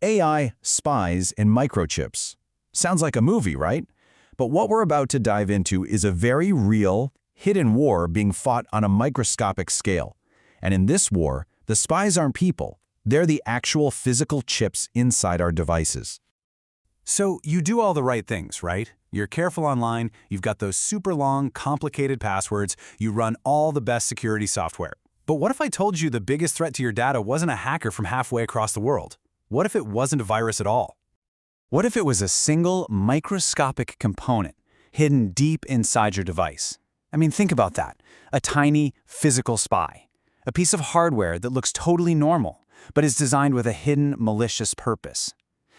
AI, spies, and microchips. Sounds like a movie, right? But what we're about to dive into is a very real, hidden war being fought on a microscopic scale. And in this war, the spies aren't people. They're the actual physical chips inside our devices. So you do all the right things, right? You're careful online, you've got those super long, complicated passwords, you run all the best security software. But what if I told you the biggest threat to your data wasn't a hacker from halfway across the world? What if it wasn't a virus at all? What if it was a single microscopic component hidden deep inside your device? I mean, think about that. A tiny physical spy. A piece of hardware that looks totally normal, but is designed with a hidden malicious purpose.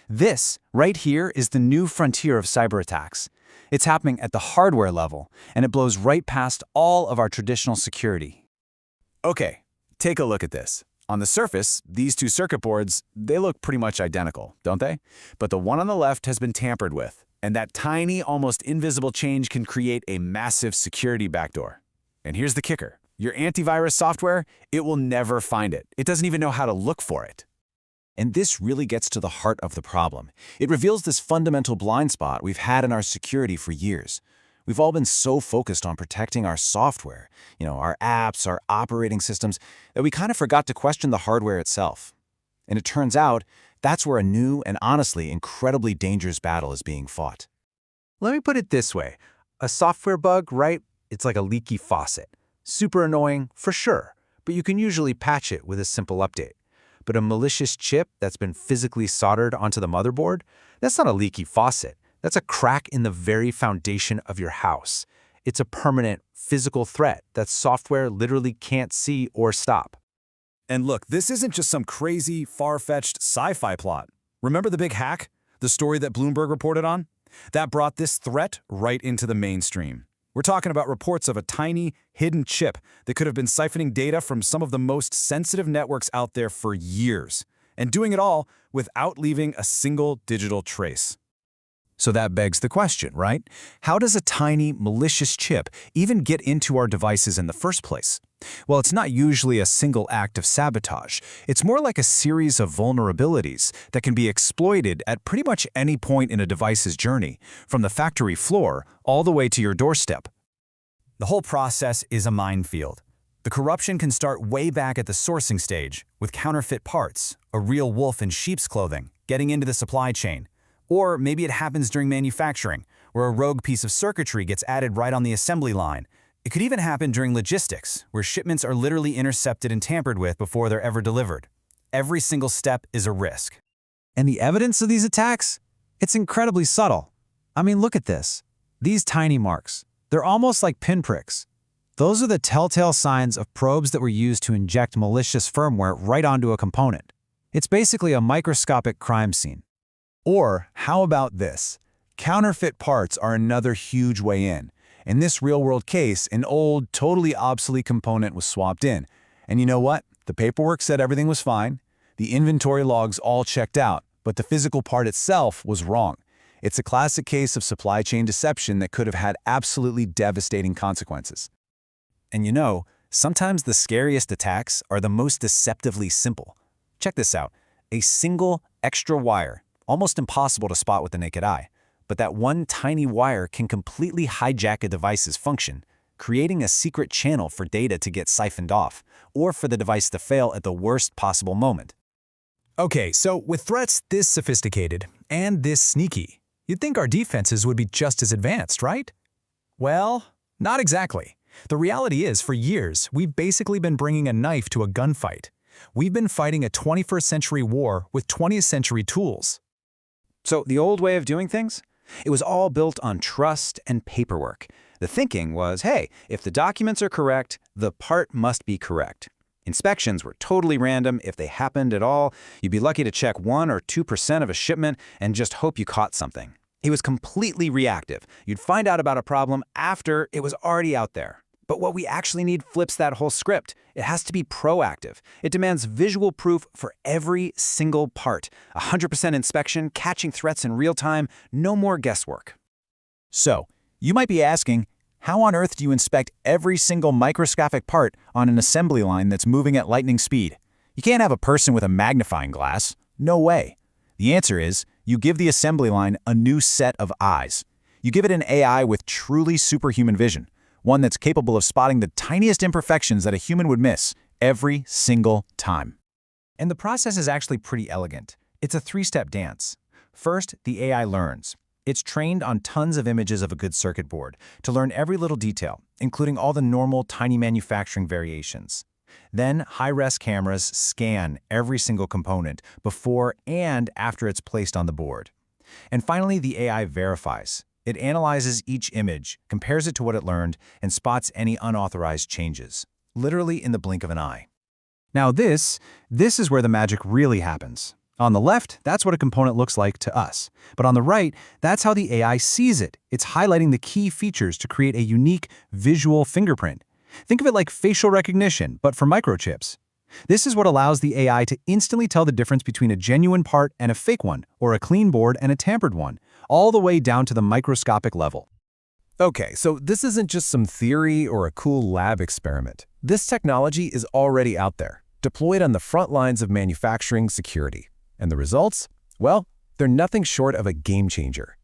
This, right here, is the new frontier of cyberattacks. It's happening at the hardware level, and it blows right past all of our traditional security. Okay, take a look at this. On the surface, these two circuit boards, they look pretty much identical, don't they? But the one on the left has been tampered with, and that tiny, almost invisible change can create a massive security backdoor. And here's the kicker. Your antivirus software, it will never find it. It doesn't even know how to look for it. And this really gets to the heart of the problem. It reveals this fundamental blind spot we've had in our security for years. We've all been so focused on protecting our software, our apps, our operating systems, that we kind of forgot to question the hardware itself. And it turns out, that's where a new and honestly incredibly dangerous battle is being fought. Let me put it this way. A software bug, right? It's like a leaky faucet. Super annoying, for sure, but you can usually patch it with a simple update. But a malicious chip that's been physically soldered onto the motherboard, that's not a leaky faucet. That's a crack in the very foundation of your house. It's a permanent, physical threat that software literally can't see or stop. And look, this isn't just some crazy, far-fetched sci-fi plot. Remember the big hack? The story that Bloomberg reported on? That brought this threat right into the mainstream. We're talking about reports of a tiny, hidden chip that could have been siphoning data from some of the most sensitive networks out there for years, and doing it all without leaving a single digital trace. So that begs the question, right? How does a tiny, malicious chip even get into our devices in the first place? Well, it's not usually a single act of sabotage. It's more like a series of vulnerabilities that can be exploited at pretty much any point in a device's journey, from the factory floor all the way to your doorstep. The whole process is a minefield. The corruption can start way back at the sourcing stage, with counterfeit parts, a real wolf in sheep's clothing, getting into the supply chain. Or maybe it happens during manufacturing, where a rogue piece of circuitry gets added right on the assembly line. It could even happen during logistics, where shipments are literally intercepted and tampered with before they're ever delivered. Every single step is a risk. And the evidence of these attacks? It's incredibly subtle. I mean, look at this. These tiny marks. They're almost like pinpricks. Those are the telltale signs of probes that were used to inject malicious firmware right onto a component. It's basically a microscopic crime scene. Or how about this? Counterfeit parts are another huge way in. In this real-world case, an old, totally obsolete component was swapped in. And you know what? The paperwork said everything was fine. The inventory logs all checked out, but the physical part itself was wrong. It's a classic case of supply chain deception that could have had absolutely devastating consequences. And sometimes the scariest attacks are the most deceptively simple. Check this out. A single extra wire, almost impossible to spot with the naked eye. But that one tiny wire can completely hijack a device's function, creating a secret channel for data to get siphoned off, or for the device to fail at the worst possible moment. Okay, so with threats this sophisticated and this sneaky, you'd think our defenses would be just as advanced, right? Well, not exactly. The reality is, for years, we've basically been bringing a knife to a gunfight. We've been fighting a 21st century war with 20th century tools. So the old way of doing things? It was all built on trust and paperwork. The thinking was, hey, if the documents are correct, the part must be correct. Inspections were totally random. If they happened at all, you'd be lucky to check 1 or 2% of a shipment and just hope you caught something. It was completely reactive. You'd find out about a problem after it was already out there. But what we actually need flips that whole script. It has to be proactive. It demands visual proof for every single part. 100% inspection, catching threats in real time, no more guesswork. So, you might be asking, how on earth do you inspect every single microscopic part on an assembly line that's moving at lightning speed? You can't have a person with a magnifying glass. No way. The answer is you give the assembly line a new set of eyes. You give it an AI with truly superhuman vision, one that's capable of spotting the tiniest imperfections that a human would miss every single time. And the process is actually pretty elegant. It's a three-step dance. First, the AI learns. It's trained on tons of images of a good circuit board to learn every little detail, including all the normal tiny manufacturing variations. Then, high-res cameras scan every single component before and after it's placed on the board. And finally, the AI verifies. It analyzes each image, compares it to what it learned, and spots any unauthorized changes, literally in the blink of an eye. Now this is where the magic really happens. On the left, that's what a component looks like to us. But on the right, that's how the AI sees it. It's highlighting the key features to create a unique visual fingerprint. Think of it like facial recognition, but for microchips. This is what allows the AI to instantly tell the difference between a genuine part and a fake one, or a clean board and a tampered one, all the way down to the microscopic level. Okay, so this isn't just some theory or a cool lab experiment. This technology is already out there, deployed on the front lines of manufacturing security. And the results? Well, they're nothing short of a game changer.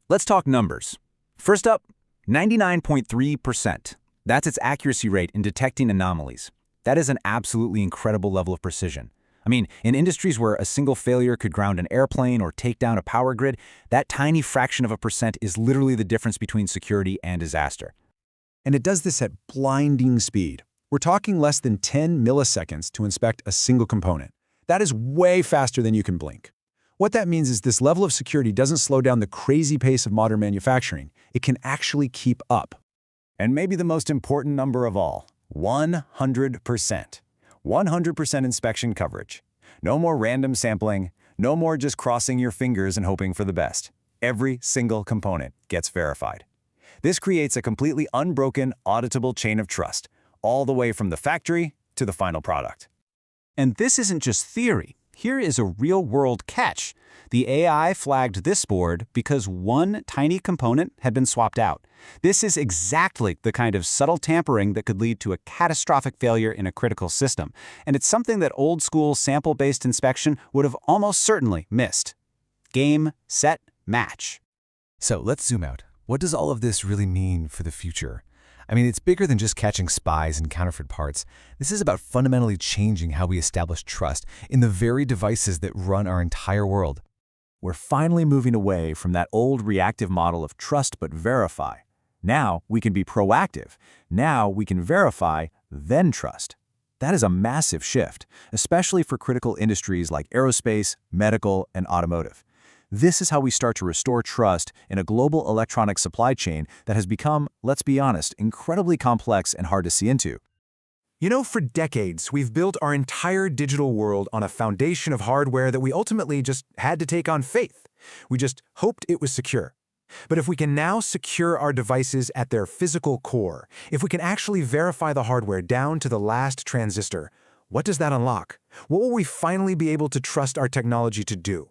Let's talk numbers. First up, 99.3%. That's its accuracy rate in detecting anomalies. That is an absolutely incredible level of precision. I mean, in industries where a single failure could ground an airplane or take down a power grid, that tiny fraction of a percent is literally the difference between security and disaster. And it does this at blinding speed. We're talking less than 10 milliseconds to inspect a single component. That is way faster than you can blink. What that means is this level of security doesn't slow down the crazy pace of modern manufacturing. It can actually keep up. And maybe the most important number of all, 100%. 100% inspection coverage. No more random sampling, no more just crossing your fingers and hoping for the best. Every single component gets verified. This creates a completely unbroken, auditable chain of trust, all the way from the factory to the final product. And this isn't just theory. Here is a real-world catch. The AI flagged this board because one tiny component had been swapped out. This is exactly the kind of subtle tampering that could lead to a catastrophic failure in a critical system. And it's something that old-school sample-based inspection would have almost certainly missed. Game, set, match. So let's zoom out. What does all of this really mean for the future? I mean, it's bigger than just catching spies and counterfeit parts. This is about fundamentally changing how we establish trust in the very devices that run our entire world. We're finally moving away from that old reactive model of trust but verify. Now we can be proactive. Now we can verify, then trust. That is a massive shift, especially for critical industries like aerospace, medical, and automotive. This is how we start to restore trust in a global electronic supply chain that has become, let's be honest, incredibly complex and hard to see into. You know, for decades, we've built our entire digital world on a foundation of hardware that we ultimately just had to take on faith. We just hoped it was secure. But if we can now secure our devices at their physical core, if we can actually verify the hardware down to the last transistor, what does that unlock? What will we finally be able to trust our technology to do?